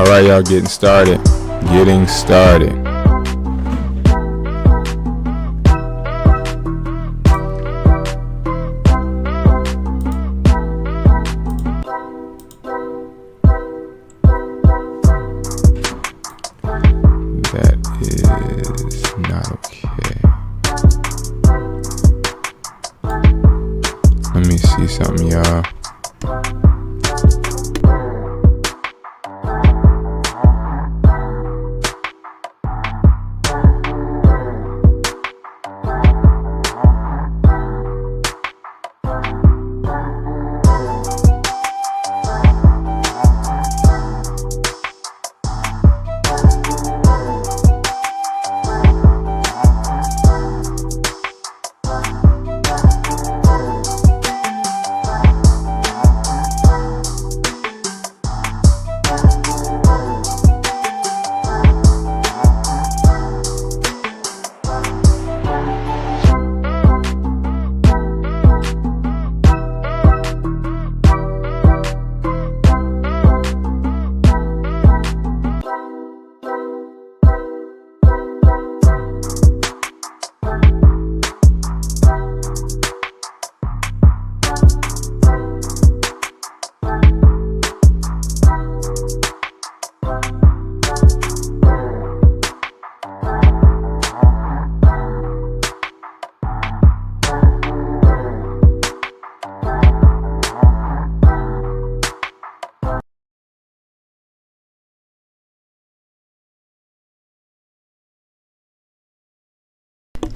All right, y'all, getting started. That is not okay. Let me see something, y'all.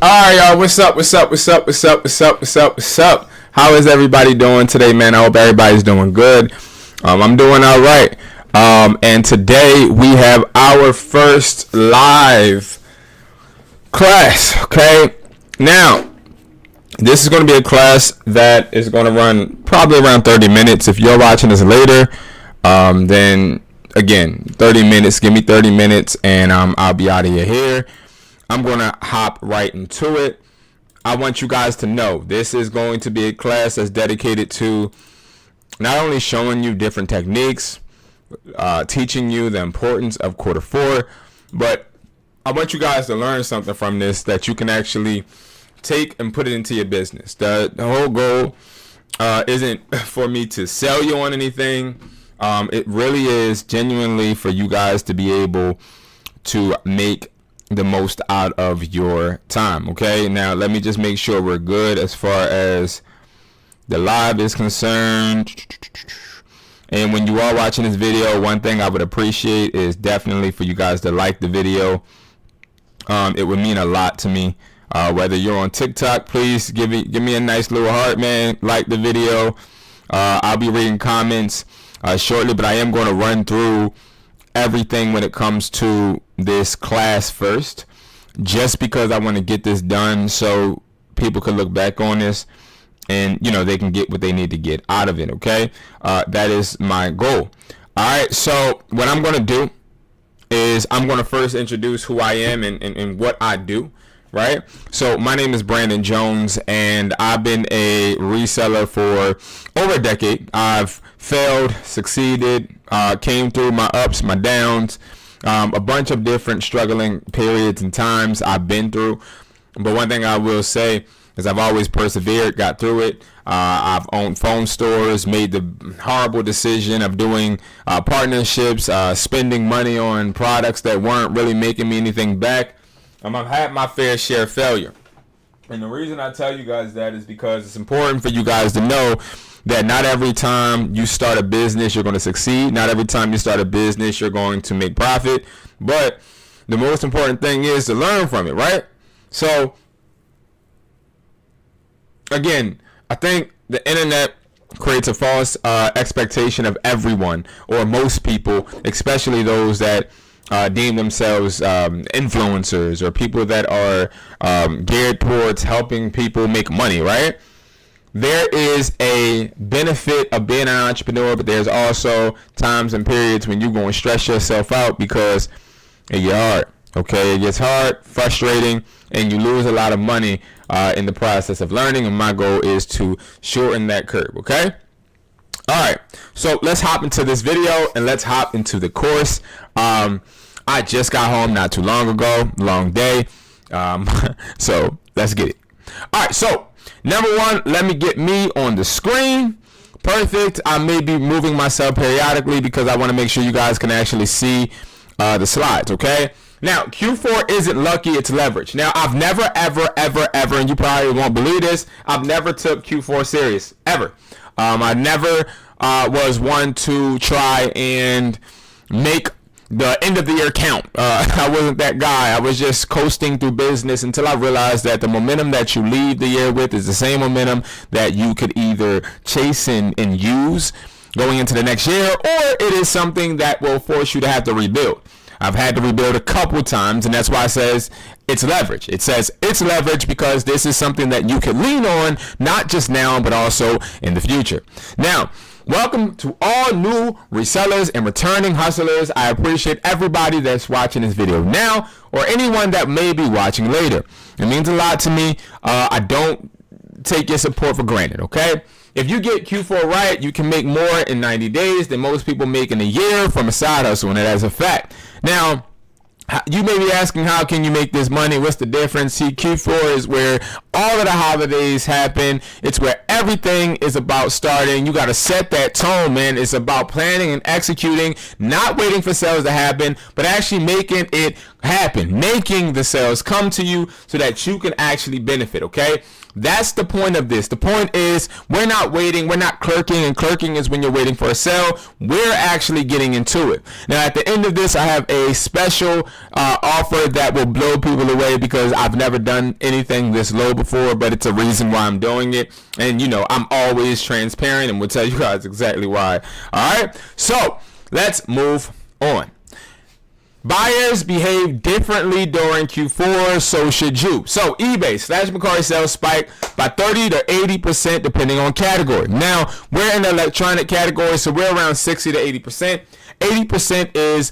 Alright, y'all, what's up? How is everybody doing today, man? I hope everybody's doing good. I'm doing alright. And today we have our first live class, okay? Now, this is going to be a class that is going to run probably around 30 minutes. If you're watching this later, then again, 30 minutes, give me 30 minutes and I'll be out of your hair. I'm going to hop right into it. I want you guys to know this is going to be a class that's dedicated to not only showing you different techniques, teaching you the importance of quarter four, but I want you guys to learn something from this that you can actually take and put it into your business. The whole goal isn't for me to sell you on anything. It really is genuinely for you guys to be able to make the most out of your time. Okay, now let me just make sure we're good as far as the live is concerned. And when you are watching this video, one thing I would appreciate is definitely for you guys to like the video. It would mean a lot to me. Whether you're on TikTok, please give me a nice little heart, man. Like the video. I'll be reading comments shortly, but I am going to run through everything when it comes to this class first, just because I want to get this done so people can look back on this and they can get what they need to get out of it. Okay, that is my goal. All right, so what I'm going to do is I'm going to first introduce who I am and what I do. Right, so my name is Brandon Jones, and I've been a reseller for over a decade. I've failed, succeeded, came through my ups, my downs, a bunch of different struggling periods and times I've been through. But one thing I will say is I've always persevered, got through it. I've owned phone stores, made the horrible decision of doing partnerships, spending money on products that weren't really making me anything back. I've had my fair share of failure. And the reason I tell you guys that is because it's important for you guys to know that not every time you start a business, you're going to succeed. Not every time you start a business, you're going to make profit. But the most important thing is to learn from it, right? So, again, I think the internet creates a false expectation of everyone, or most people, especially those that deem themselves influencers or people that are geared towards helping people make money, right? There is a benefit of being an entrepreneur, but there's also times and periods when you're going to stress yourself out because it gets hard. Okay, it gets hard, frustrating, and you lose a lot of money in the process of learning. And my goal is to shorten that curve. Okay. All right, so let's hop into this video and let's hop into the course. I just got home not too long ago, long day. So let's get it. All right, so number one, let me get me on the screen. Perfect. I may be moving myself periodically because I want to make sure you guys can actually see the slides, okay? Now, Q4 isn't lucky, it's leverage. Now, I've never, ever, and you probably won't believe this, I've never took Q4 serious, ever. I never was one to try and make the end of the year count. I wasn't that guy. I was just coasting through business until I realized that the momentum that you leave the year with is the same momentum that you could either chase and use going into the next year, or it is something that will force you to have to rebuild. I've had to rebuild a couple times, and that's why it says it's leverage. It says it's leverage because this is something that you can lean on, not just now, but also in the future. Now, welcome to all new resellers and returning hustlers. I appreciate everybody that's watching this video now or anyone that may be watching later. It means a lot to me. I don't take your support for granted, okay? If you get Q4 right, you can make more in 90 days than most people make in a year from a side hustle, and that is a fact. Now, you may be asking, how can you make this money? What's the difference? See, Q4 is where all of the holidays happen. It's where everything is about starting. You got to set that tone, man. It's about planning and executing, not waiting for sales to happen, but actually making it happen, making the sales come to you so that you can actually benefit, okay? That's the point of this. The point is we're not waiting. We're not clerking, and clerking is when you're waiting for a sale. We're actually getting into it. Now, at the end of this, I have a special offer that will blow people away because I've never done anything this low before, but it's a reason why I'm doing it. And, you know, I'm always transparent and will tell you guys exactly why. All right, so let's move on. Buyers behave differently during Q4, so should you. So eBay / Mercari sales spike by 30 to 80% depending on category. Now, we're in the electronic category, so we're around 60 to 80%. 80% is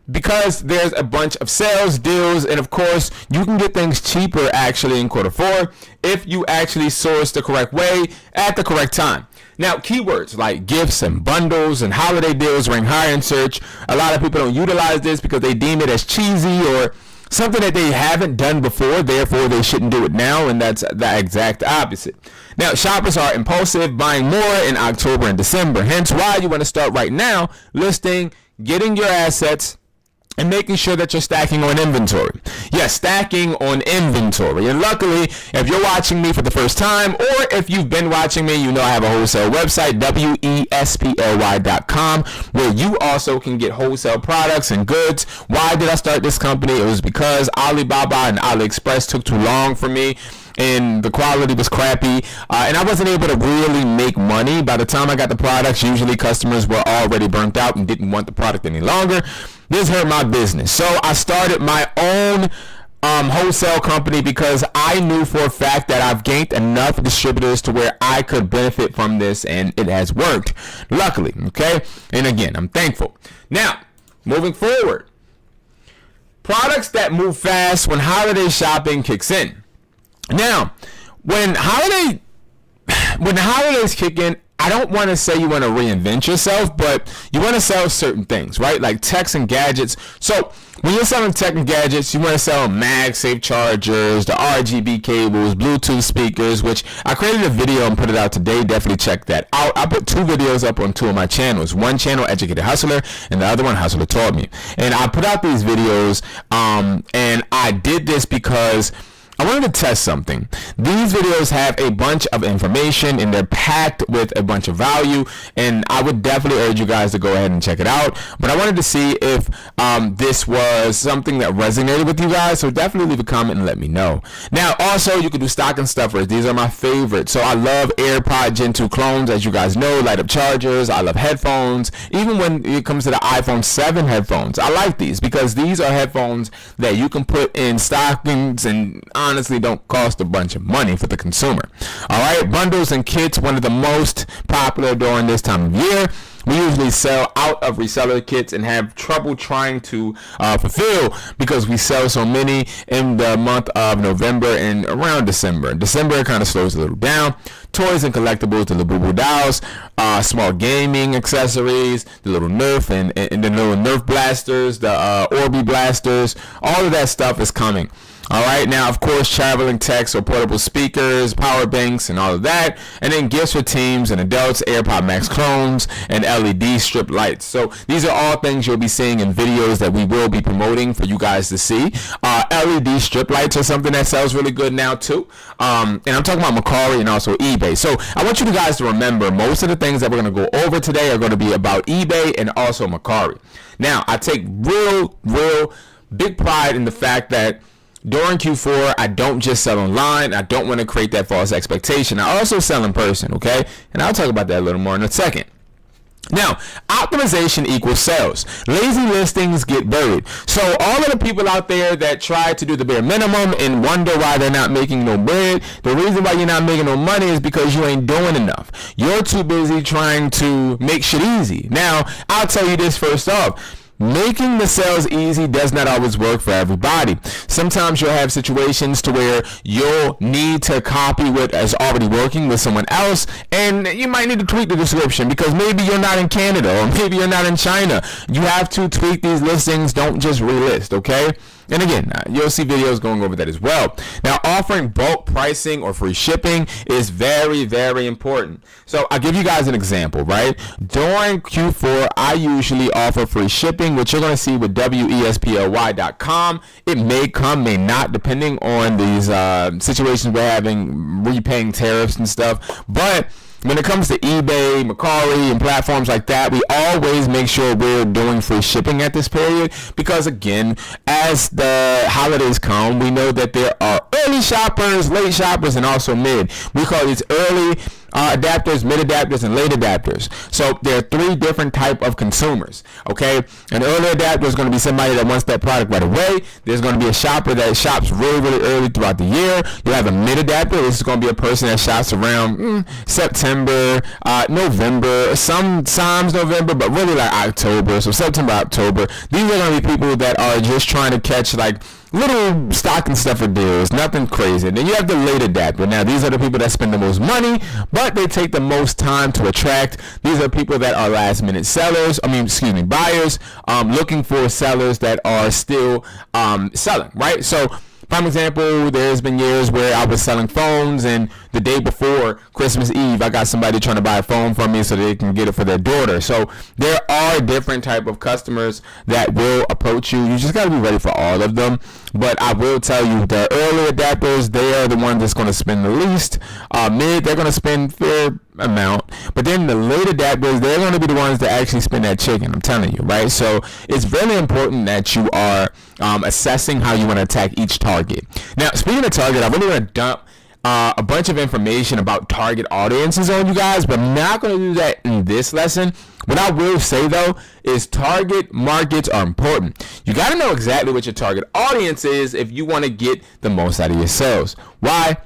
because there's a bunch of sales, deals, and of course, you can get things cheaper actually in Q4 if you actually source the correct way at the correct time. Now, keywords like gifts and bundles and holiday deals rank higher in search. A lot of people don't utilize this because they deem it as cheesy or something that they haven't done before, therefore they shouldn't do it now, and that's the exact opposite. Now, shoppers are impulsive, buying more in October and December, hence why you want to start right now listing, getting your assets, and making sure that you're stacking on inventory. Yes, stacking on inventory. And luckily, if you're watching me for the first time, or if you've been watching me, you know I have a wholesale website, wesply.com, where you also can get wholesale products and goods. Why did I start this company? It was because Alibaba and AliExpress took too long for me, and the quality was crappy, and I wasn't able to really make money. By the time I got the products, usually customers were already burnt out and didn't want the product any longer. This hurt my business, so I started my own wholesale company because I knew for a fact that I've gained enough distributors to where I could benefit from this, and it has worked, luckily, okay? And again, I'm thankful. Now, moving forward, products that move fast when holiday shopping kicks in. Now, when the holidays kick in, I don't want to say you want to reinvent yourself, but you want to sell certain things, right? Like techs and gadgets. So when you're selling tech and gadgets, you want to sell MagSafe chargers, the RGB cables, Bluetooth speakers, which I created a video and put it out today. Definitely check that out. I put 2 videos up on 2 of my channels. One channel, Educated Hustler, and the other one, Hustler Taught Me. And I put out these videos, and I did this because I wanted to test something. These videos have a bunch of information and they're packed with a bunch of value, and I would definitely urge you guys to go ahead and check it out. But I wanted to see if this was something that resonated with you guys, so definitely leave a comment and let me know. Now, also, you can do stocking stuffers. These are my favorites. So I love AirPod Gen 2 clones, as you guys know, light up chargers. I love headphones. Even when it comes to the iPhone 7 headphones, I like these because these are headphones that you can put in stockings and honestly don't cost a bunch of money for the consumer. All right, bundles and kits, one of the most popular during this time of year. we usually sell out of reseller kits and have trouble trying to fulfill because we sell so many in the month of November and around December. December kind of slows a little down. Toys and collectibles, the little dolls, small gaming accessories, the little Nerf and the little Nerf blasters, the Orbi blasters, all of that stuff is coming. All right, now of course traveling techs or portable speakers, power banks, and all of that, and then gifts for teams and adults, AirPod Max clones, and LED strip lights. So these are all things you'll be seeing in videos that we will be promoting for you guys to see. LED strip lights are something that sells really good now too, and I'm talking about Mercari and also eBay. So I want you guys to remember most of the things that we're going to go over today are going to be about eBay and also Mercari. Now I take real big pride in the fact that during Q4, I don't just sell online. I don't want to create that false expectation. I also sell in person, okay? And I'll talk about that a little more in a second. Now, optimization equals sales. Lazy listings get buried. So all of the people out there that try to do the bare minimum and wonder why they're not making no bread, the reason why you're not making no money is because you ain't doing enough. You're too busy trying to make shit easy. Now, I'll tell you this first off. Making the sales easy does not always work for everybody. Sometimes you'll have situations to where you'll need to copy what is already working with someone else, and you might need to tweak the description because maybe you're not in Canada or maybe you're not in China. You have to tweak these listings. Don't just relist, okay? And again, you'll see videos going over that as well. Now, offering bulk pricing or free shipping is very, very important. So I'll give you guys an example, right? During Q4, I usually offer free shipping, which you're going to see with wesply.com. It may come, may not, depending on these situations we're having, repaying tariffs and stuff. But when it comes to eBay, Mercari, and platforms like that, we always make sure we're doing free shipping at this period because, again, as the holidays come, we know that there are early shoppers, late shoppers, and also mid. We call these early adapters, mid adapters, and late adapters. So there are three different type of consumers, okay? An early adapter is going to be somebody that wants that product right away. There's going to be a shopper that shops really, really early throughout the year. You have a mid adapter. This is going to be a person that shops around September, November, sometimes November, but really like October. So September, October. These are going to be people that are just trying to catch like little stocking stuffer deals, nothing crazy. Then you have the late adapter. Now, these are the people that spend the most money, but they take the most time to attract. These are people that are last minute sellers, buyers, looking for sellers that are still selling, right? So, prime example, there's been years where I was selling phones and the day before Christmas Eve, I got somebody trying to buy a phone from me so they can get it for their daughter. So there are different type of customers that will approach you. You just got to be ready for all of them. But I will tell you, the early adapters, they are the ones that's going to spend the least. Mid, they're going to spend fair amount. But then the late adapters, they're going to be the ones that actually spend that chicken. I'm telling you, right? So it's really important that you are assessing how you want to attack each target. Now, speaking of target, I really want to dump a bunch of information about target audiences on you guys, but I'm not going to do that in this lesson. What I will say though is target markets are important. You got to know exactly what your target audience is if you want to get the most out of your sales. Why?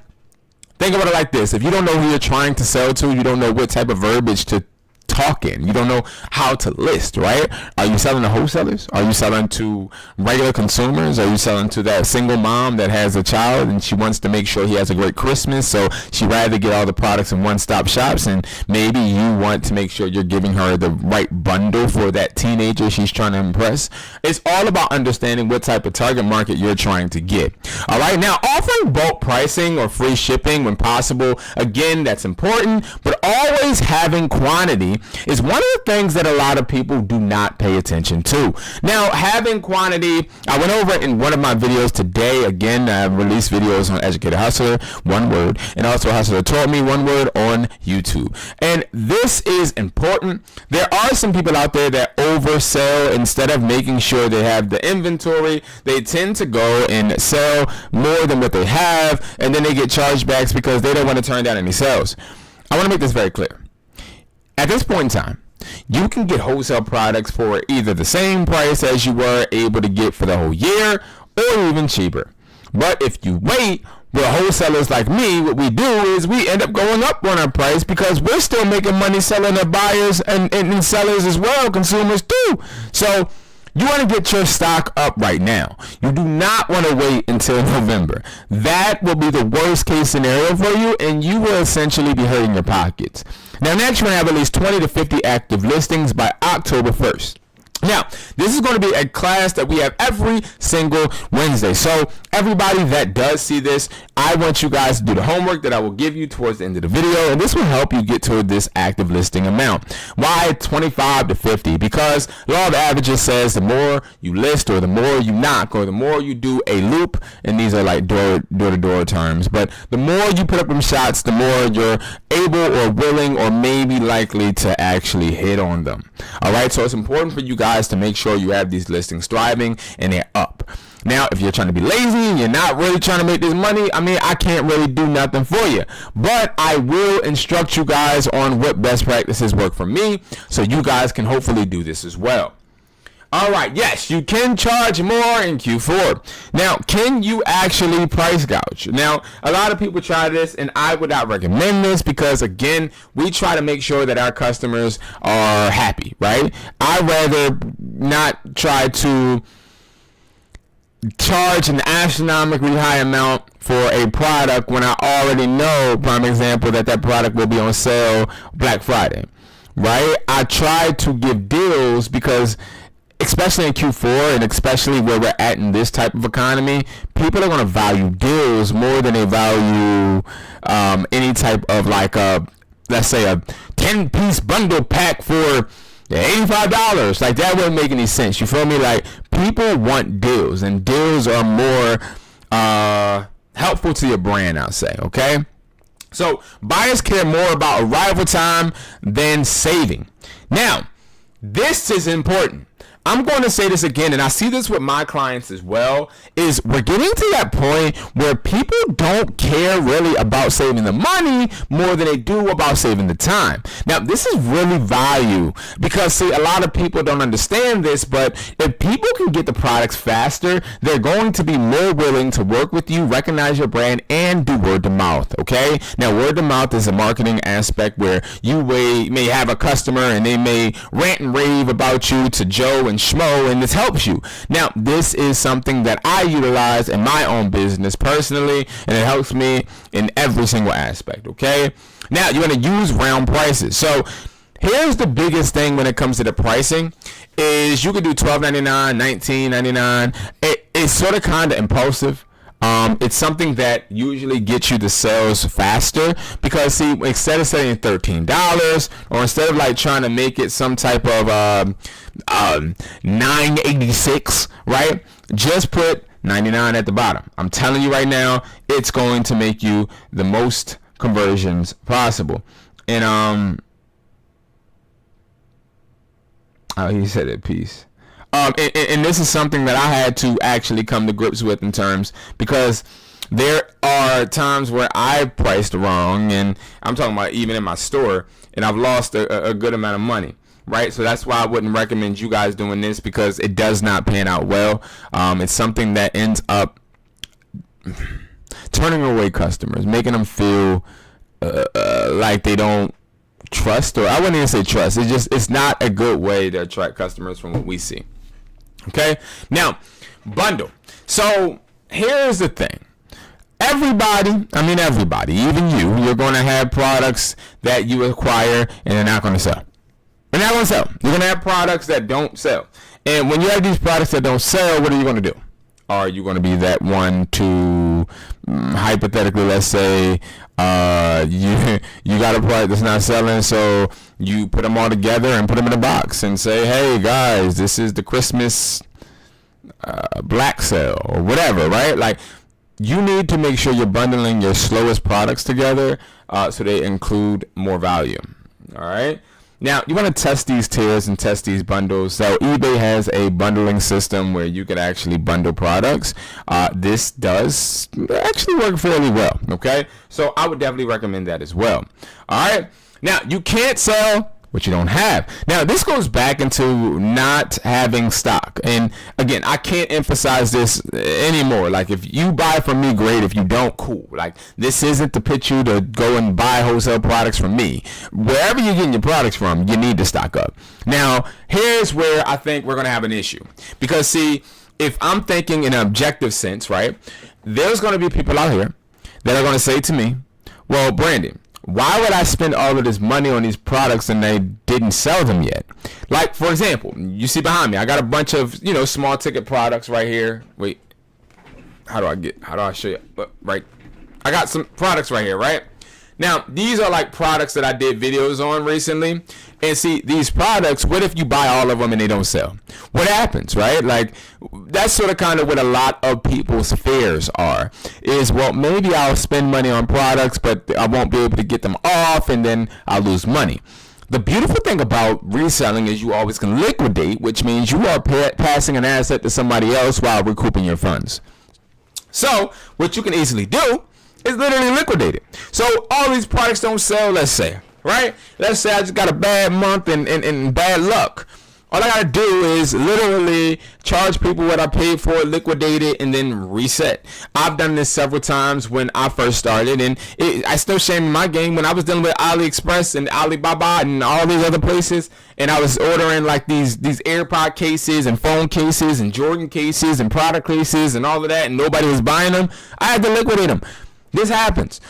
Think about it like this. If you don't know who you're trying to sell to, you don't know what type of verbiage to talk in. You don't know how to list, right? Are you selling to wholesalers? Are you selling to regular consumers? Are you selling to that single mom that has a child and she wants to make sure he has a great Christmas, so she'd rather get all the products in one-stop shops, and maybe you want to make sure you're giving her the right bundle for that teenager she's trying to impress? It's all about understanding what type of target market you're trying to get. All right, now offering bulk pricing or free shipping when possible, again, that's important, but always having quantity is one of the things that a lot of people do not pay attention to. Now, having quantity, I went over it in one of my videos today. Again, I released videos on Educated Hustler, one word, and also Hustler Taught Me, one word, on YouTube. And this is important. There are some people out there that oversell instead of making sure they have the inventory. They tend to go and sell more than what they have, and then they get chargebacks because they don't want to turn down any sales. I want to make this very clear. At this point in time, you can get wholesale products for either the same price as you were able to get for the whole year or even cheaper. But if you wait, But wholesalers like me, what we do is we end up going up on our price because we're still making money selling to buyers and sellers as well, consumers too. So you want to get your stock up right now. You do not want to wait until November. That will be the worst case scenario for you, and you will essentially be hurting your pockets. Now, next, you're going to have at least 20 to 50 active listings by October 1st. Now, this is going to be a class that we have every single Wednesday. So everybody that does see this, I want you guys to do the homework that I will give you towards the end of the video, and this will help you get toward this active listing amount. Why 25 to 50? Because law of averages says the more you list or the more you knock or the more you do a loop, and these are like door-to-door terms, but the more you put up them shots, the more you're able or willing or maybe likely to actually hit on them. All right, so it's important for you guys to make sure you have these listings thriving and they're up. Now, if you're trying to be lazy and you're not really trying to make this money, I mean, I can't really do nothing for you. But I will instruct you guys on what best practices work for me so you guys can hopefully do this as well. All right, yes, you can charge more in Q4. Now, can you actually price gouge? Now, a lot of people try this, and I would not recommend this because, again, we try to make sure that our customers are happy, right? I'd rather not try to charge an astronomically high amount for a product when I already know, prime example, that product will be on sale Black Friday, right? I try to give deals because especially in Q4 and especially where we're at in this type of economy, people are going to value deals more than they value any type of like let's say a 10-piece bundle pack for $85. Like that wouldn't make any sense. You feel me? Like people want deals, and deals are more helpful to your brand, I'll say. Okay. So buyers care more about arrival time than saving. Now, this is important. I'm going to say this again, and I see this with my clients as well, is we're getting to that point where people don't care really about saving the money more than they do about saving the time. Now, this is really value because, see, a lot of people don't understand this, but if people can get the products faster, they're going to be more willing to work with you, recognize your brand, and do word of mouth, okay? Now, word of mouth is a marketing aspect where you may have a customer and they may rant and rave about you to Joe and Schmo, and this helps you. Now, this is something that I utilize in my own business personally, and it helps me in every single aspect, okay? Now, you're going to use round prices. So here's the biggest thing when it comes to the pricing is you could do $12.99, $19.99. It's sort of kind of impulsive. It's something that usually gets you the sales faster because, see, instead of saying $13 or instead of like trying to make it some type of $9.86, right? Just put $99 at the bottom. I'm telling you right now, it's going to make you the most conversions possible. And he said it, peace. And this is something that I had to actually come to grips with in terms because there are times where I priced wrong, and I'm talking about even in my store, and I've lost a good amount of money, right? So that's why I wouldn't recommend you guys doing this because it does not pan out well. It's something that ends up turning away customers, making them feel like they don't trust, or I wouldn't even say trust. It's not a good way to attract customers from what we see. Okay, now bundle. So here's the thing. Everybody, even you're going to have products that you acquire and they're not going to sell. They're not going to sell. You're going to have products that don't sell. And when you have these products that don't sell, what are you going to do? Are you going to be that one to, hypothetically, let's say, you got a product that's not selling, so you put them all together and put them in a box and say, hey, guys, this is the Christmas black sale or whatever, right? Like, you need to make sure you're bundling your slowest products together so they include more value, all right? Now, you want to test these tiers and test these bundles. So eBay has a bundling system where you can actually bundle products. This does actually work fairly well, okay? So I would definitely recommend that as well. All right. Now, you can't sell what you don't have. Now, this goes back into not having stock. And again, I can't emphasize this anymore. Like, if you buy from me, great. If you don't, cool. Like, this isn't to pitch you to go and buy wholesale products from me. Wherever you're getting your products from, you need to stock up. Now, here's where I think we're going to have an issue. Because, see, if I'm thinking in an objective sense, right, there's going to be people out here that are going to say to me, well, Brandon, why would I spend all of this money on these products and they didn't sell them yet? Like, for example, you see behind me, I got a bunch of, small ticket products right here. Wait, how do I show you? Right. I got some products right here, right? Now, these are like products that I did videos on recently. And see, these products, what if you buy all of them and they don't sell? What happens, right? Like, that's sort of kind of what a lot of people's fears are. Is, well, maybe I'll spend money on products, but I won't be able to get them off, and then I'll lose money. The beautiful thing about reselling is you always can liquidate, which means you are passing an asset to somebody else while recouping your funds. So, what you can easily do is literally liquidate it. So all these products don't sell, let's say, right? Let's say I just got a bad month and bad luck. All I gotta do is literally charge people what I paid for, liquidate it, and then reset. I've done this several times when I first started, and I still shame in my game when I was dealing with AliExpress and Alibaba and all these other places, and I was ordering like these AirPod cases and phone cases and Jordan cases and product cases and all of that, and nobody was buying them. I had to liquidate them. This happens.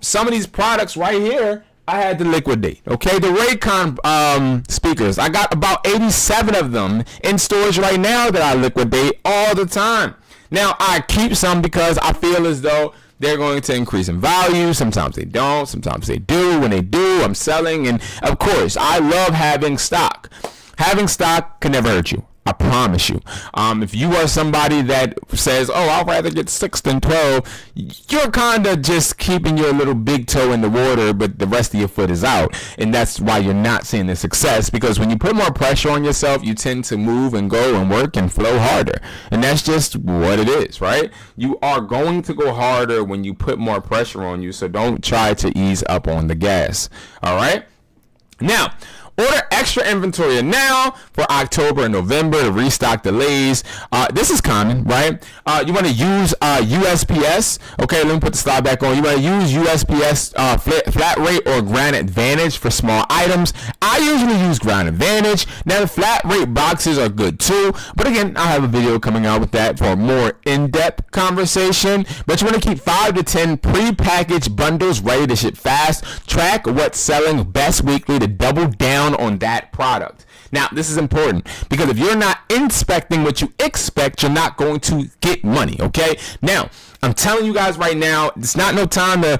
Some of these products right here, I had to liquidate. Okay, the Raycon speakers, I got about 87 of them in stores right now that I liquidate all the time. Now, I keep some because I feel as though they're going to increase in value. Sometimes they don't. Sometimes they do. When they do, I'm selling. And, of course, I love having stock. Having stock can never hurt you. I promise you. If you are somebody that says, oh, I'd rather get 6 than 12, you're kind of just keeping your little big toe in the water, but the rest of your foot is out. And that's why you're not seeing the success, because when you put more pressure on yourself, you tend to move and go and work and flow harder. And that's just what it is, right? You are going to go harder when you put more pressure on you, so don't try to ease up on the gas. All right? Now, order extra inventory now for October and November to restock delays. This is common, right? You want to use USPS. Okay, let me put the slide back on. You want to use USPS flat rate or Grand Advantage for small items. I usually use Grand Advantage. Now, the flat rate boxes are good too. But again, I'll have a video coming out with that for a more in-depth conversation. But you want to keep 5 to 10 pre-packaged bundles ready to ship fast. Track what's selling best weekly to double down on that product. Now, this is important because if you're not inspecting what you expect, you're not going to get money, okay? Now, I'm telling you guys right now, it's not no time to,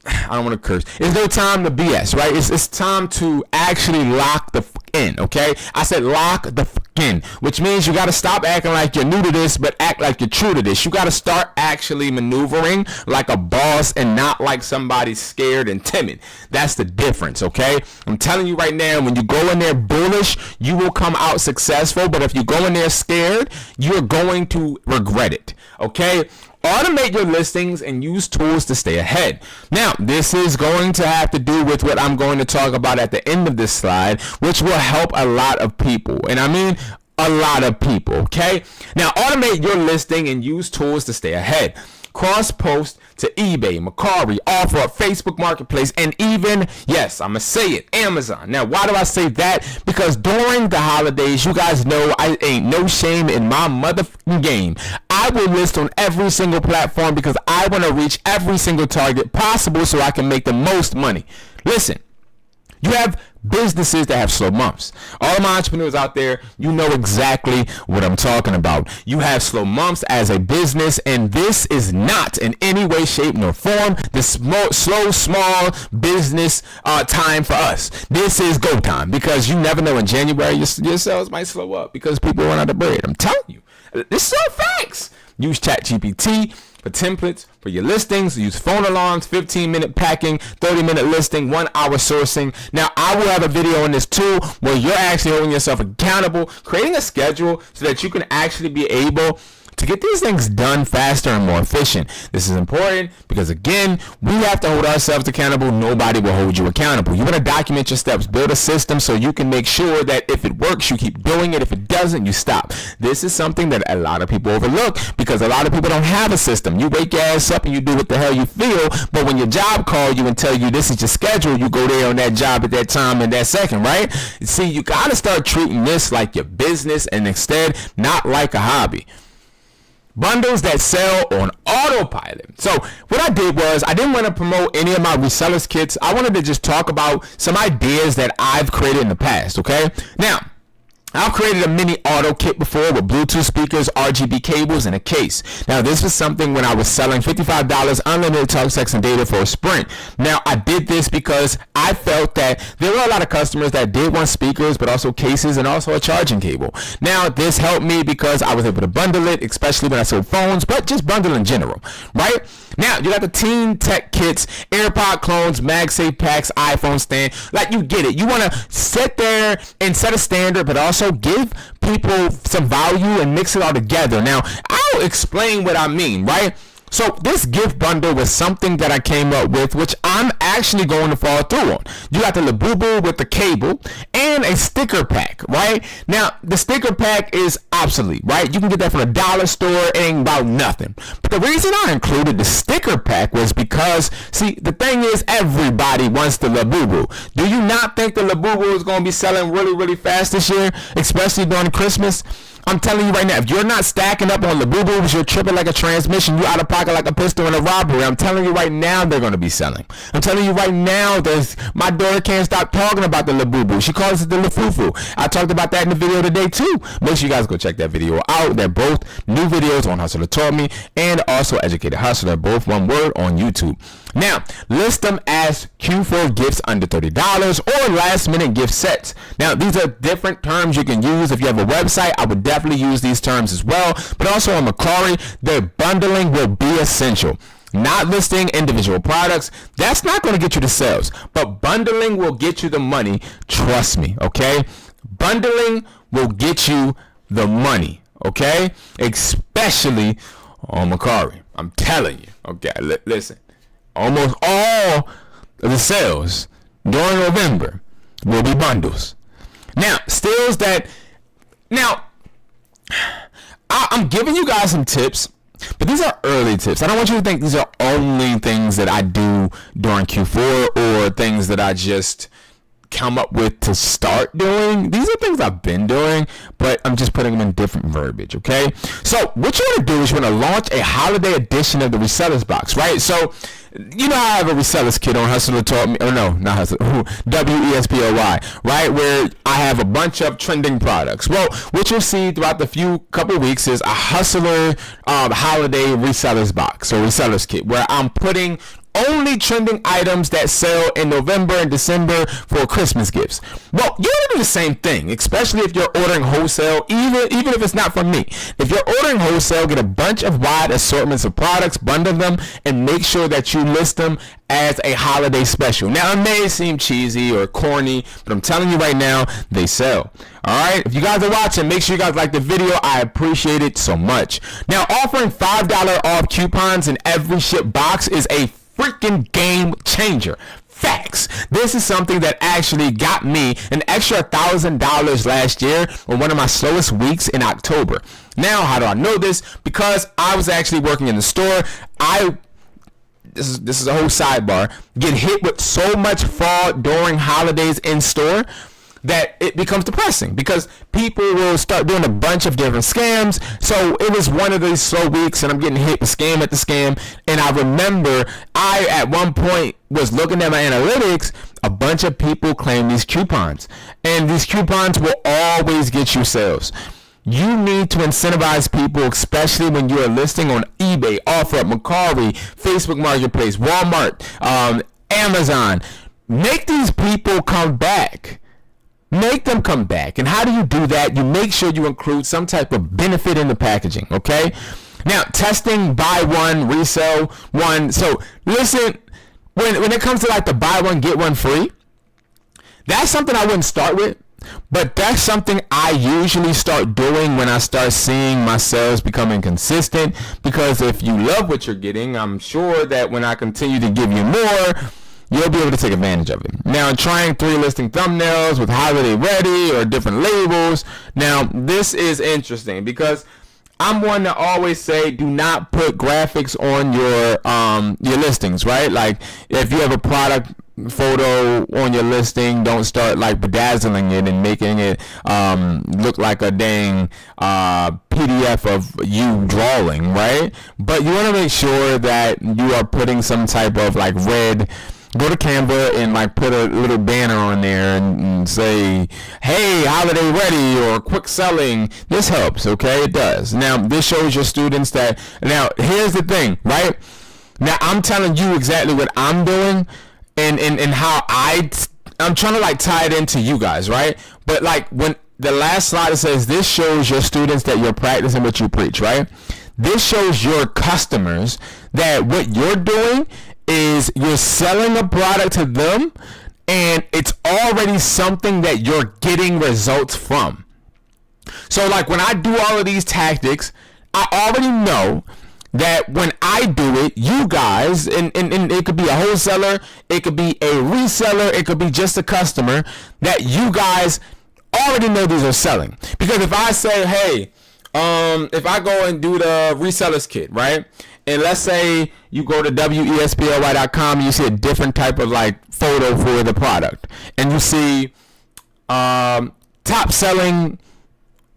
I don't want to curse. It's no time to BS, right? It's time to actually lock the in, okay? I said lock the in, which means you got to stop acting like you're new to this, but act like you're true to this. You got to start actually maneuvering like a boss and not like somebody scared and timid. That's the difference, okay? I'm telling you right now, when you go in there bullish, you will come out successful, but if you go in there scared, you're going to regret it, okay? Automate your listings and use tools to stay ahead. Now, this is going to have to do with what I'm going to talk about at the end of this slide, which will help a lot of people. And I mean a lot of people, okay? Now, automate your listing and use tools to stay ahead. Cross-post to eBay, Mercari, OfferUp, Facebook Marketplace, and even, yes, I'm going to say it, Amazon. Now, why do I say that? Because during the holidays, you guys know I ain't no shame in my motherfucking game. I will list on every single platform because I want to reach every single target possible so I can make the most money. Listen, you have businesses that have slow months. All of my entrepreneurs out there, you know exactly what I'm talking about. You have slow months as a business, and this is not in any way, shape, nor form the small business time for us. This is go time, because you never know, in January your sales might slow up because people run out of bread. I'm telling you, this is all facts. Use ChatGPT for templates for your listings. Use phone alarms, 15-minute packing, 30-minute listing, 1 hour sourcing. Now, I will have a video on this too, where you're actually holding yourself accountable, creating a schedule so that you can actually be able to get these things done faster and more efficient. This is important because, again, we have to hold ourselves accountable. Nobody will hold you accountable. You want to document your steps, build a system so you can make sure that if it works, you keep doing it. If it doesn't, you stop. This is something that a lot of people overlook because a lot of people don't have a system. You wake your ass up and you do what the hell you feel, but when your job calls you and tell you this is your schedule, you go there on that job at that time and that second, right? See, you got to start treating this like your business and instead not like a hobby. Bundles that sell on autopilot. So what I did was I didn't want to promote any of my resellers kits. I wanted to just talk about some ideas that I've created in the past, okay? Now, I've created a mini auto kit before with Bluetooth speakers, RGB cables, and a case. Now, this was something when I was selling $55 unlimited talk, text, and data for a sprint. Now, I did this because I felt that there were a lot of customers that did want speakers, but also cases and also a charging cable. Now, this helped me because I was able to bundle it, especially when I sold phones, but just bundle in general, right? Now, you got the Teen Tech kits, AirPod clones, MagSafe packs, iPhone stand. Like, you get it. You want to sit there and set a standard, but also give people some value and mix it all together. Now, I'll explain what I mean, right? So this gift bundle was something that I came up with, which I'm actually going to follow through on. You got the Labubu with the cable and a sticker pack, right? Now, the sticker pack is obsolete, right? You can get that from a dollar store. It ain't about nothing. But the reason I included the sticker pack was because, see, the thing is everybody wants the Labubu. Do you not think the Labubu is going to be selling really, really fast this year, especially during Christmas? I'm telling you right now, if you're not stacking up on Labubus, you're tripping like a transmission, you out of pocket like a pistol in a robbery. I'm telling you right now, they're going to be selling. I'm telling you right now, my daughter can't stop talking about the Labubu. She calls it the Lafufu. I talked about that in the video today too. Make sure you guys go check that video out. They're both new videos on Hustler Taught Me and also Educated Hustler. Both one word on YouTube. Now, list them as Q4 gifts under $30 or last minute gift sets. Now, these are different terms you can use. If you have a website, I would definitely use these terms as well. But also on Mercari, their bundling will be essential. Not listing individual products, that's not going to get you the sales. But bundling will get you the money. Trust me, okay? Bundling will get you the money, okay? Especially on Mercari. I'm telling you, okay? Listen. Almost all of the sales during November will be bundles. Now, I'm giving you guys some tips, but these are early tips. I don't want you to think these are only things that I do during Q4 or things that I just come up with to start doing. These are things I've been doing, but I'm just putting them in different verbiage, okay? So what you want to do is you want to launch a holiday edition of the Resellers box, right? So you know I have a Resellers kit on Hustler Taught Me, or no, not Hustler, WESPOY, right? Where I have a bunch of trending products. Well, what you'll see throughout the couple weeks is a Hustler holiday Resellers box, or Resellers kit, where I'm putting only trending items that sell in November and December for Christmas gifts. Well, you want to do the same thing, especially if you're ordering wholesale, even if it's not from me. If you're ordering wholesale, get a bunch of wide assortments of products, bundle them, and make sure that you list them as a holiday special. Now, it may seem cheesy or corny, but I'm telling you right now, they sell. Alright, if you guys are watching, make sure you guys like the video. I appreciate it so much. Now, offering $5 off coupons in every ship box is a freaking game changer. Facts. This is something that actually got me an extra $1,000 last year on one of my slowest weeks in October. Now, how do I know this? Because I was actually working in the store. This is a whole sidebar. Get hit with so much fraud during holidays in store that it becomes depressing because people will start doing a bunch of different scams. So it was one of these slow weeks and I'm getting hit with scam at the scam. And I remember I at one point was looking at my analytics. A bunch of people claim these coupons, and these coupons will always get you sales. You need to incentivize people, especially when you're listing on eBay, OfferUp, Mercari, Facebook Marketplace, Walmart, Amazon. Make these people come back. Make them come back. And how do you do that? You make sure you include some type of benefit in the packaging, okay? Now, testing, buy one, resell one. So, listen, when it comes to like the buy one, get one free, that's something I wouldn't start with. But that's something I usually start doing when I start seeing my sales becoming consistent, because if you love what you're getting, I'm sure that when I continue to give you more, you'll be able to take advantage of it. Now, trying 3 listing thumbnails with holiday ready or different labels. Now, this is interesting because I'm one to always say, do not put graphics on your listings, right? Like, if you have a product photo on your listing, don't start like bedazzling it and making it look like a dang PDF of you drawing, right? But you want to make sure that you are putting some type of like red. Go to Canva and like put a little banner on there and say, hey, holiday ready or quick selling. This helps, okay? It does. Now, this shows your students that, now, here's the thing, right? Now, I'm telling you exactly what I'm doing and how I'm trying to like tie it into you guys, right? But like when the last slide says, this shows your students that you're practicing what you preach, right? This shows your customers that what you're doing is you're selling a product to them and it's already something that you're getting results from. So like when I do all of these tactics, I already know that when I do it, you guys, and it could be a wholesaler, it could be a reseller, it could be just a customer, that you guys already know these are selling. Because if I say, hey, if I go and do the resellers kit, right? And let's say you go to wesply.com and you see a different type of like photo for the product. And you see top selling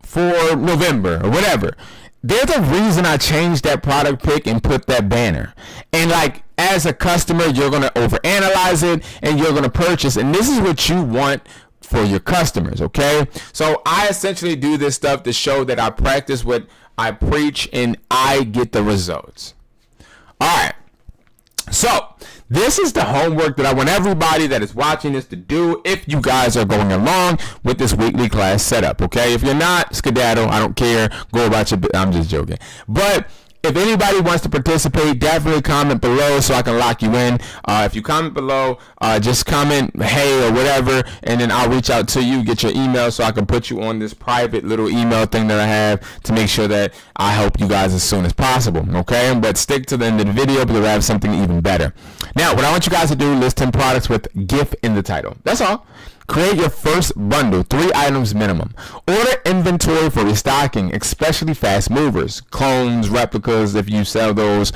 for November or whatever. There's a reason I changed that product pick and put that banner. And like as a customer, you're going to overanalyze it and you're going to purchase. And this is what you want for your customers, okay? So I essentially do this stuff to show that I practice what I preach and I get the results. All right. So this is the homework that I want everybody that is watching this to do if you guys are going along with this weekly class setup, okay? If you're not, skedaddle, I don't care. Go about your I'm just joking. But if anybody wants to participate, definitely comment below so I can lock you in. If you comment below, just comment hey or whatever, and then I'll reach out to you, get your email so I can put you on this private little email thing that I have to make sure that I help you guys as soon as possible, okay? But stick to the end of the video because I have something even better. Now, what I want you guys to do, list 10 products with GIF in the title. That's all. Create your first bundle, 3 items minimum. Order inventory for restocking, especially fast movers, clones, replicas, if you sell those,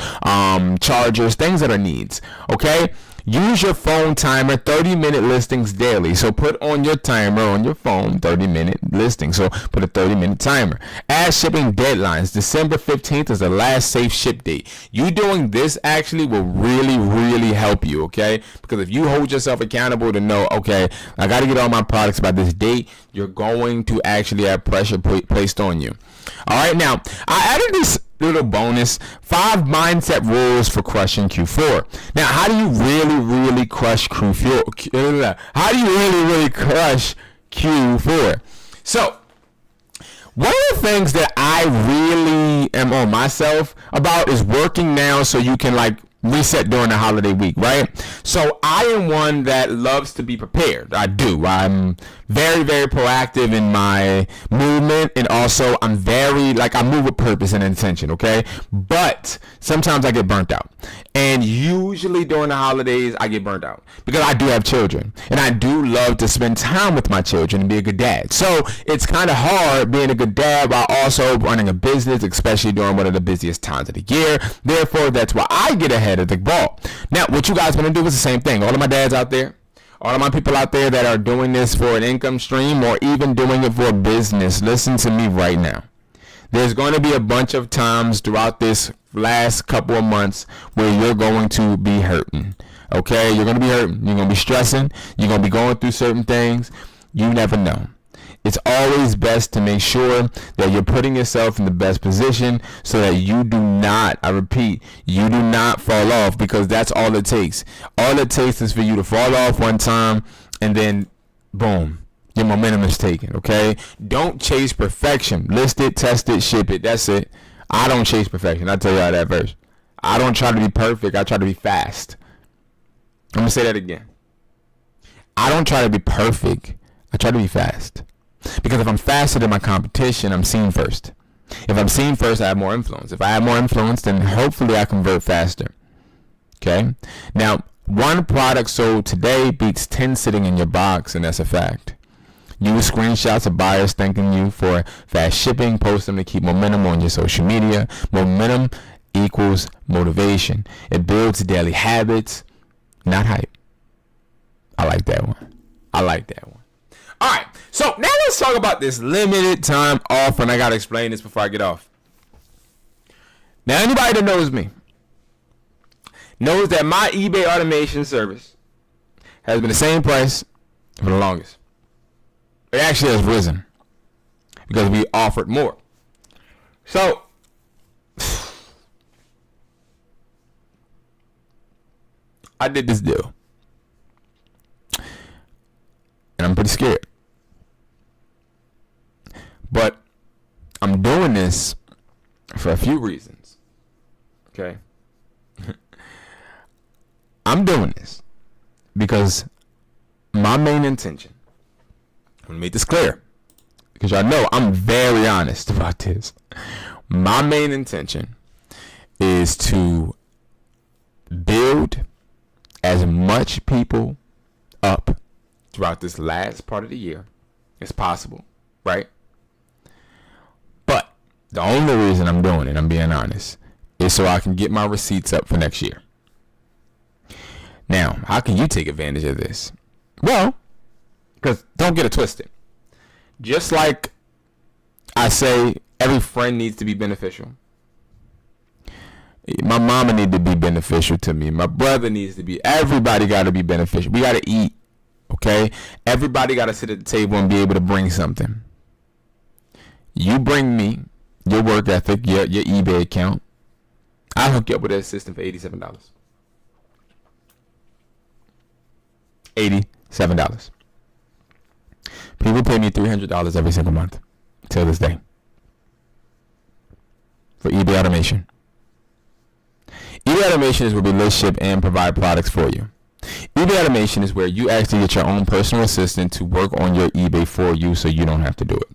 chargers, things that are needs, okay? Use your phone timer, 30-minute listings daily. So put on your timer on your phone, 30-minute listing. So put a 30-minute timer. Add shipping deadlines. December 15th is the last safe ship date. You doing this actually will really, really help you, okay? Because if you hold yourself accountable to know, okay, I got to get all my products by this date, you're going to actually have pressure placed on you. All right, now, I added this little bonus, 5 mindset rules for crushing Q4. Now, how do you really crush Q4? How do you really crush Q4? So, one of the things that I really am on myself about is working now so you can like reset during the holiday week, right? So I am one that loves to be prepared. I do. I'm very, very proactive in my movement, and also I'm very, like, I move with purpose and intention, okay? But sometimes I get burnt out. And usually during the holidays, I get burnt out because I do have children, and I do love to spend time with my children and be a good dad. So it's kind of hard being a good dad while also running a business, especially during one of the busiest times of the year. Therefore, that's why I get ahead of the ball. Now, what you guys want to do is the same thing. All of my dads out there, all of my people out there that are doing this for an income stream or even doing it for a business, listen to me right now. There's going to be a bunch of times throughout this last couple of months where you're going to be hurting. Okay? You're going to be hurting. You're going to be stressing. You're going to be going through certain things. You never know. It's always best to make sure that you're putting yourself in the best position so that you do not, I repeat, you do not fall off, because that's all it takes. All it takes is for you to fall off one time and then boom, your momentum is taken, okay? Don't chase perfection. List it, test it, ship it. That's it. I don't chase perfection. I'll tell you how that verse. I don't try to be perfect. I try to be fast. I'm going to say that again. I don't try to be perfect. I try to be fast. Because if I'm faster than my competition, I'm seen first. If I'm seen first, I have more influence. If I have more influence, then hopefully I convert faster. Okay? Now, one product sold today beats 10 sitting in your box, and that's a fact. Use screenshots of buyers thanking you for fast shipping. Post them to keep momentum on your social media. Momentum equals motivation. It builds daily habits, not hype. I like that one. All right, so now let's talk about this limited time offer, and I got to explain this before I get off. Now, anybody that knows me knows that my eBay automation service has been the same price for the longest. It actually has risen because we offered more. So, I did this deal. And I'm pretty scared. But I'm doing this for a few reasons. Okay? I'm doing this because my main intention, I'm going to make this clear, because y'all know I'm very honest about this. My main intention is to build as much people up throughout this last part of the year as possible, right? But the only reason I'm doing it, I'm being honest, is so I can get my receipts up for next year. Now, how can you take advantage of this? Well, because don't get it twisted. Just like I say, every friend needs to be beneficial. My mama needs to be beneficial to me. My brother needs to be. Everybody got to be beneficial. We got to eat. Okay? Everybody got to sit at the table and be able to bring something. You bring me your work ethic, your eBay account. I'll hook you up with an assistant for $87. $87. People pay me $300 every single month till this day for eBay automation. eBay automation is where we list, ship, and provide products for you. eBay automation is where you actually get your own personal assistant to work on your eBay for you so you don't have to do it.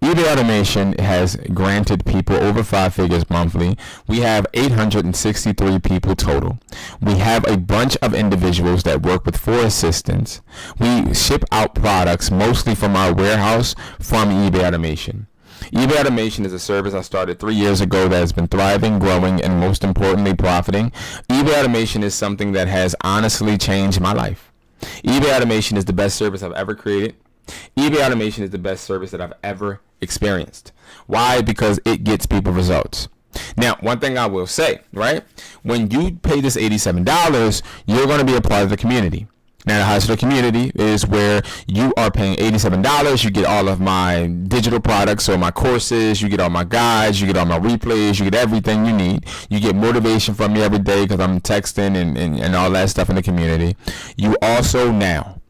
eBay automation has granted people over 5 figures monthly. We have 863 people total. We have a bunch of individuals that work with 4 assistants. We ship out products mostly from our warehouse from eBay automation. eBay automation is a service I started 3 years ago that has been thriving, growing, and most importantly, profiting. eBay automation is something that has honestly changed my life. eBay automation is the best service I've ever created. eBay automation is the best service that I've ever experienced. Why? Because it gets people results. Now, one thing I will say, right? When you pay this $87, you're going to be a part of the community. Now, the Hustler community is where you are paying $87. You get all of my digital products, so my courses, you get all my guides, you get all my replays, you get everything you need. You get motivation from me every day because I'm texting and all that stuff in the community. You also now,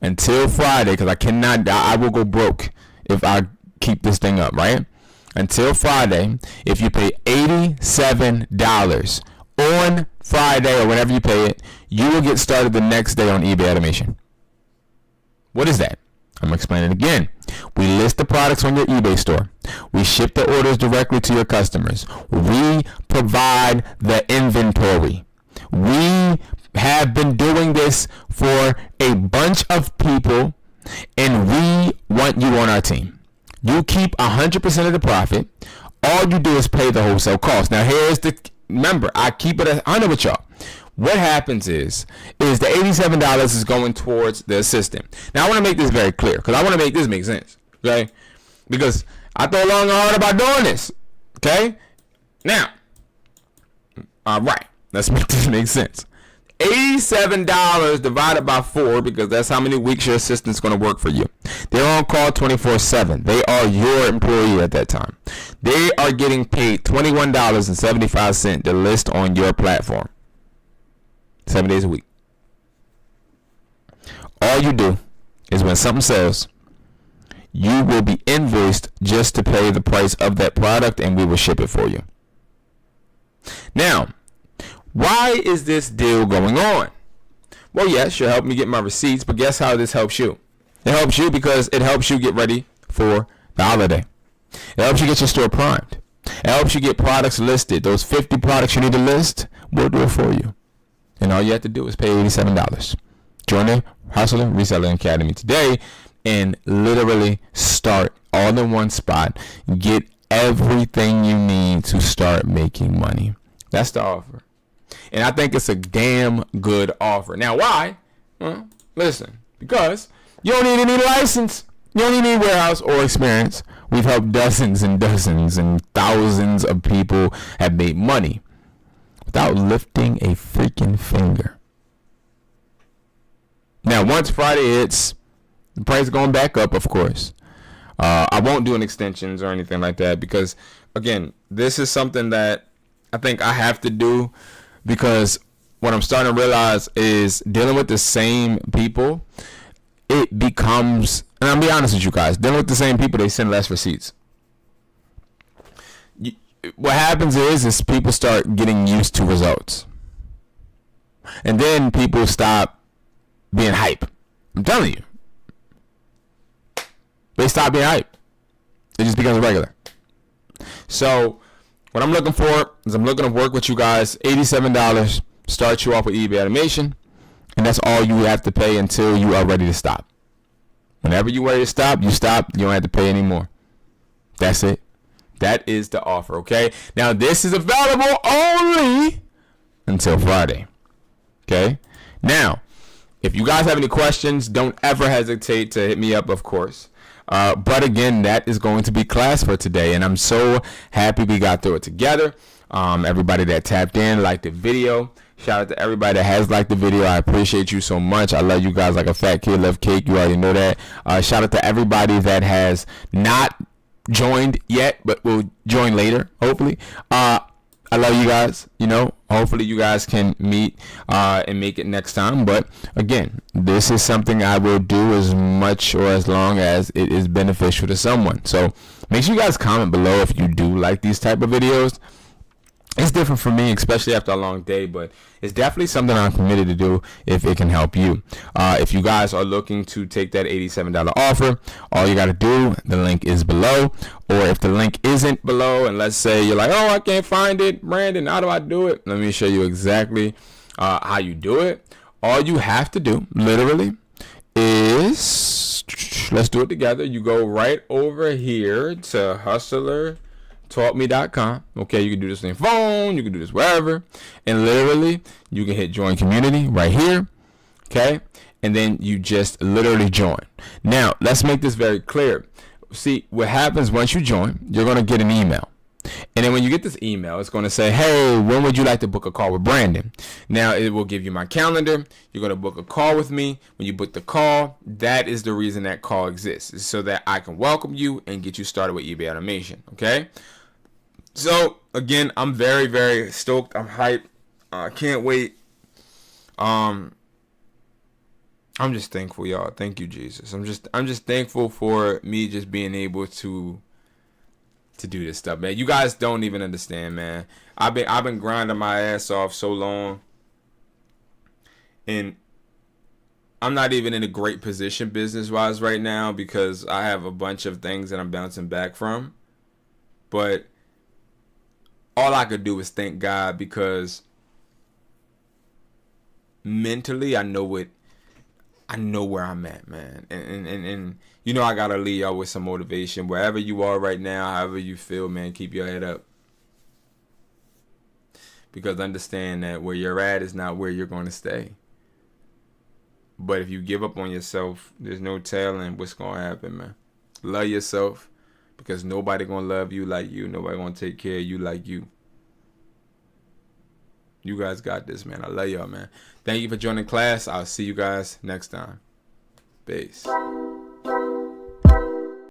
until Friday, because I will go broke if I keep this thing up, right? Until Friday, if you pay $87 on Friday or whenever you pay it, you will get started the next day on eBay automation. What is that? I'm going to explain it again. We list the products on your eBay store. We ship the orders directly to your customers. We provide the inventory. We have been doing this for a bunch of people, and we want you on our team. You keep 100% of the profit. All you do is pay the wholesale cost. Now, remember, I keep it 100 with y'all. What happens is the $87 is going towards the assistant. Now, I want to make this very clear because I want to make this make sense, okay? Because I thought long and hard about doing this, okay? Now, all right, let's make this make sense. $87 divided by 4, because that's how many weeks your assistant's going to work for you. They're on call 24/7. They are your employee at that time. They are getting paid $21.75 to list on your platform 7 days a week. All you do is when something sells, you will be invoiced just to pay the price of that product, and we will ship it for you. Now, why is this deal going on? Well, yes, you'll help me get my receipts, but guess how this helps you? It helps you because it helps you get ready for the holiday. It helps you get your store primed. It helps you get products listed. Those 50 products you need to list, we'll do it for you. And all you have to do is pay $87. Join the Hustler Reseller Academy today and literally start all in one spot. Get everything you need to start making money. That's the offer. And I think it's a damn good offer. Now, why? Well, listen, because you don't need any license. You don't need any warehouse or experience. We've helped dozens and dozens and thousands of people have made money without lifting a freaking finger. Now, once Friday hits, the price is going back up, of course. I won't do an extensions or anything like that because, again, this is something that I think I have to do because what I'm starting to realize is dealing with the same people, it becomes, and I'll be honest with you guys, dealing with the same people, they send less receipts. What happens is people start getting used to results. And then people stop being hype. I'm telling you. They stop being hype. It just becomes regular. So what I'm looking for is I'm looking to work with you guys. $87. Start you off with eBay automation. And that's all you have to pay until you are ready to stop. Whenever you're ready to stop, you stop. You don't have to pay anymore. That's it. That is the offer, okay? Now, this is available only until Friday, okay? Now, if you guys have any questions, don't ever hesitate to hit me up, of course. But again, that is going to be class for today, and I'm so happy we got through it together. Everybody that tapped in, liked the video. Shout out to everybody that has liked the video. I appreciate you so much. I love you guys like a fat kid love cake. You already know that. Shout out to everybody that has not joined yet, but will join later, hopefully. I love you guys. You know, hopefully you guys can meet and make it next time. But again, this is something I will do as much or as long as it is beneficial to someone. So make sure you guys comment below if you do like these type of videos. It's different for me, especially after a long day, but it's definitely something I'm committed to do if it can help you. If you guys are looking to take that $87 offer, all you got to do, the link is below. Or if the link isn't below, and let's say you're like, oh, I can't find it, Brandon, how do I do it? Let me show you exactly how you do it. All you have to do, literally, is, let's do it together. You go right over here to hustlertaught.me.com. Okay, you can do this on your phone, you can do this wherever, and literally you can hit join community right here. Okay, and then you just literally join. Now let's make this very clear. See, what happens once you join, you're going to get an email, and then when you get this email, it's going to say, hey, when would you like to book a call with Brandon? Now it will give you my calendar. You're going to book a call with me. When you book the call, that is the reason that call exists, is so that I can welcome you and get you started with eBay automation. Okay, so again, I'm very, very stoked. I'm hyped. I can't wait. I'm just thankful, y'all. Thank you, Jesus. I'm just thankful for me just being able to do this stuff, man. You guys don't even understand, man. I've been grinding my ass off so long, and I'm not even in a great position business-wise right now because I have a bunch of things that I'm bouncing back from. But all I could do is thank God because mentally I know where I'm at, man. And you know I gotta leave y'all with some motivation. Wherever you are right now, however you feel, man, keep your head up. Because understand that where you're at is not where you're going to stay. But if you give up on yourself, there's no telling what's going to happen, man. Love yourself because nobody going to love you like you. Nobody going to take care of you like you. You guys got this, man. I love y'all, man. Thank you for joining class. I'll see you guys next time. Peace.